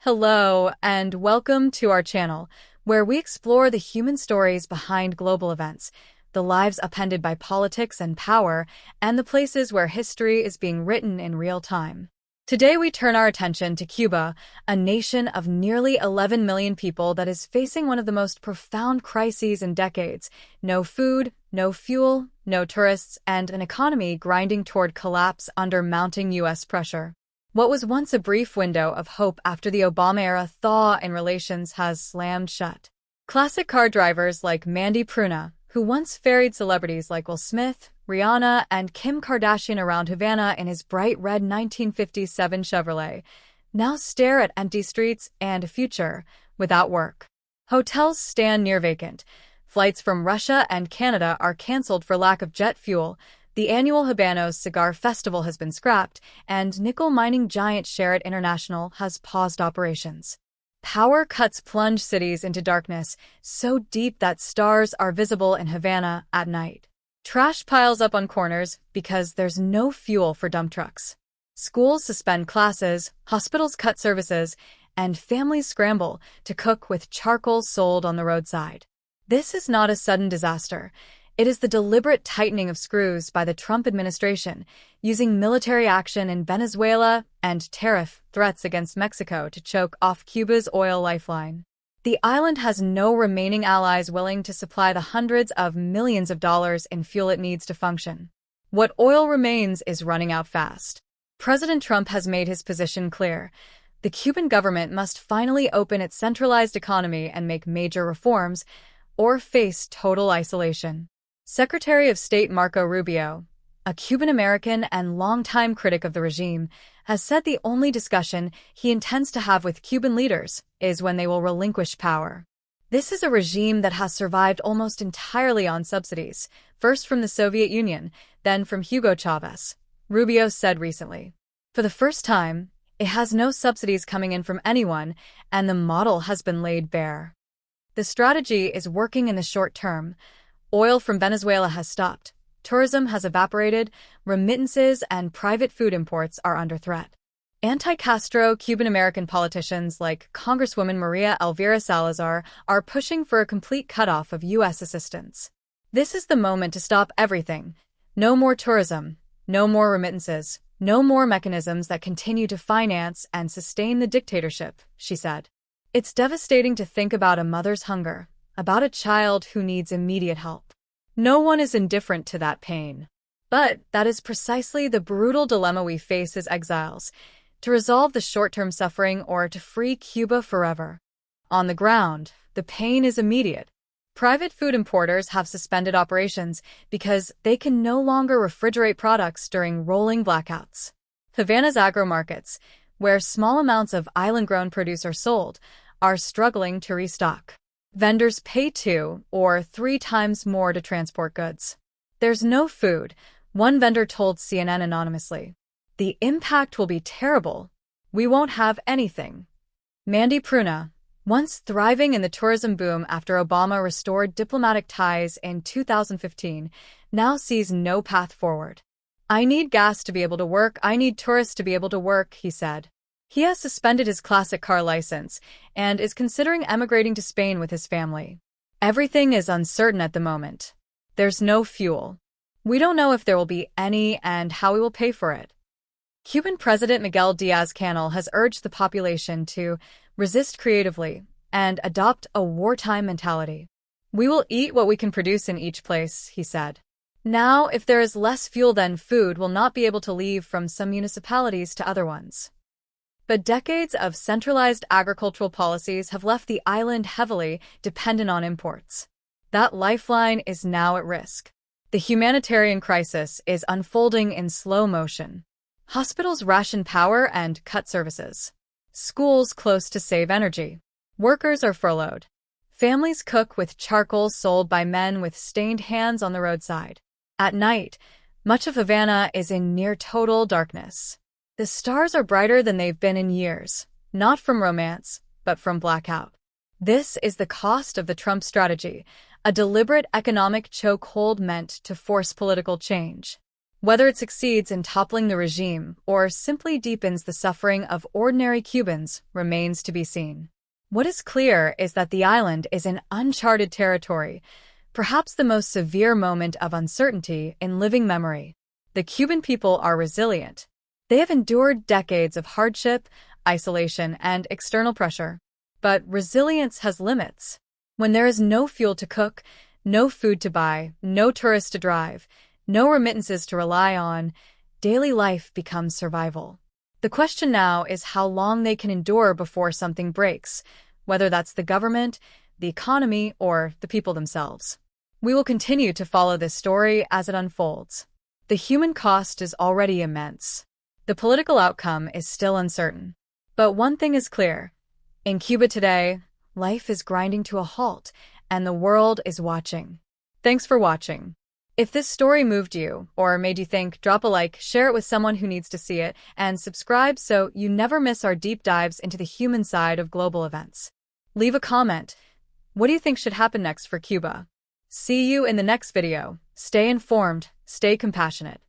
Hello, and welcome to our channel, where we explore the human stories behind global events, the lives upended by politics and power, and the places where history is being written in real time. Today we turn our attention to Cuba, a nation of nearly 11 million people that is facing one of the most profound crises in decades. No food, no fuel, no tourists, and an economy grinding toward collapse under mounting U.S. pressure. What was once a brief window of hope after the Obama-era thaw in relations has slammed shut. Classic car drivers like Mandy Pruna, who once ferried celebrities like Will Smith, Rihanna, and Kim Kardashian around Havana in his bright red 1957 Chevrolet, now stare at empty streets and a future without work. Hotels stand near vacant. Flights from Russia and Canada are canceled for lack of jet fuel. The annual Habanos Cigar Festival has been scrapped, and nickel mining giant Sherritt International has paused operations. Power cuts plunge cities into darkness, so deep that stars are visible in Havana at night. Trash piles up on corners because there's no fuel for dump trucks. Schools suspend classes, hospitals cut services, and families scramble to cook with charcoal sold on the roadside. This is not a sudden disaster. It is the deliberate tightening of screws by the Trump administration, using military action in Venezuela and tariff threats against Mexico to choke off Cuba's oil lifeline. The island has no remaining allies willing to supply the hundreds of millions of dollars in fuel it needs to function. What oil remains is running out fast. President Trump has made his position clear. The Cuban government must finally open its centralized economy and make major reforms, or face total isolation. Secretary of State Marco Rubio, a Cuban-American and longtime critic of the regime, has said the only discussion he intends to have with Cuban leaders is when they will relinquish power. This is a regime that has survived almost entirely on subsidies, first from the Soviet Union, then from Hugo Chavez, Rubio said recently. For the first time, it has no subsidies coming in from anyone, and the model has been laid bare. The strategy is working in the short term. Oil from Venezuela has stopped, tourism has evaporated, remittances and private food imports are under threat. Anti-Castro Cuban-American politicians like Congresswoman Maria Elvira Salazar are pushing for a complete cutoff of U.S. assistance. This is the moment to stop everything. No more tourism, no more remittances, no more mechanisms that continue to finance and sustain the dictatorship, she said. It's devastating to think about a mother's hunger, about a child who needs immediate help. No one is indifferent to that pain. But that is precisely the brutal dilemma we face as exiles, to resolve the short-term suffering or to free Cuba forever. On the ground, the pain is immediate. Private food importers have suspended operations because they can no longer refrigerate products during rolling blackouts. Havana's agro-markets, where small amounts of island-grown produce are sold, are struggling to restock. Vendors pay 2 or 3 times more to transport goods. There's no food, one vendor told CNN anonymously. The impact will be terrible. We won't have anything. Mandy Pruna, once thriving in the tourism boom after Obama restored diplomatic ties in 2015, now sees no path forward. I need gas to be able to work, I need tourists to be able to work, he said. He has suspended his classic car license and is considering emigrating to Spain with his family. Everything is uncertain at the moment. There's no fuel. We don't know if there will be any and how we will pay for it. Cuban President Miguel Diaz-Canel has urged the population to resist creatively and adopt a wartime mentality. We will eat what we can produce in each place, he said. Now, if there is less fuel than food will not be able to leave from some municipalities to other ones. But decades of centralized agricultural policies have left the island heavily dependent on imports. That lifeline is now at risk. The humanitarian crisis is unfolding in slow motion. Hospitals ration power and cut services. Schools close to save energy. Workers are furloughed. Families cook with charcoal sold by men with stained hands on the roadside. At night, much of Havana is in near total darkness. The stars are brighter than they've been in years, not from romance, but from blackout. This is the cost of the Trump strategy, a deliberate economic chokehold meant to force political change. Whether it succeeds in toppling the regime or simply deepens the suffering of ordinary Cubans remains to be seen. What is clear is that the island is in uncharted territory, perhaps the most severe moment of uncertainty in living memory. The Cuban people are resilient. They have endured decades of hardship, isolation, and external pressure. But resilience has limits. When there is no fuel to cook, no food to buy, no tourists to drive, no remittances to rely on, daily life becomes survival. The question now is how long they can endure before something breaks, whether that's the government, the economy, or the people themselves. We will continue to follow this story as it unfolds. The human cost is already immense. The political outcome is still uncertain. But one thing is clear. In Cuba today, life is grinding to a halt, and the world is watching. Thanks for watching. If this story moved you or made you think, drop a like, share it with someone who needs to see it, and subscribe so you never miss our deep dives into the human side of global events. Leave a comment. What do you think should happen next for Cuba? See you in the next video. Stay informed, stay compassionate.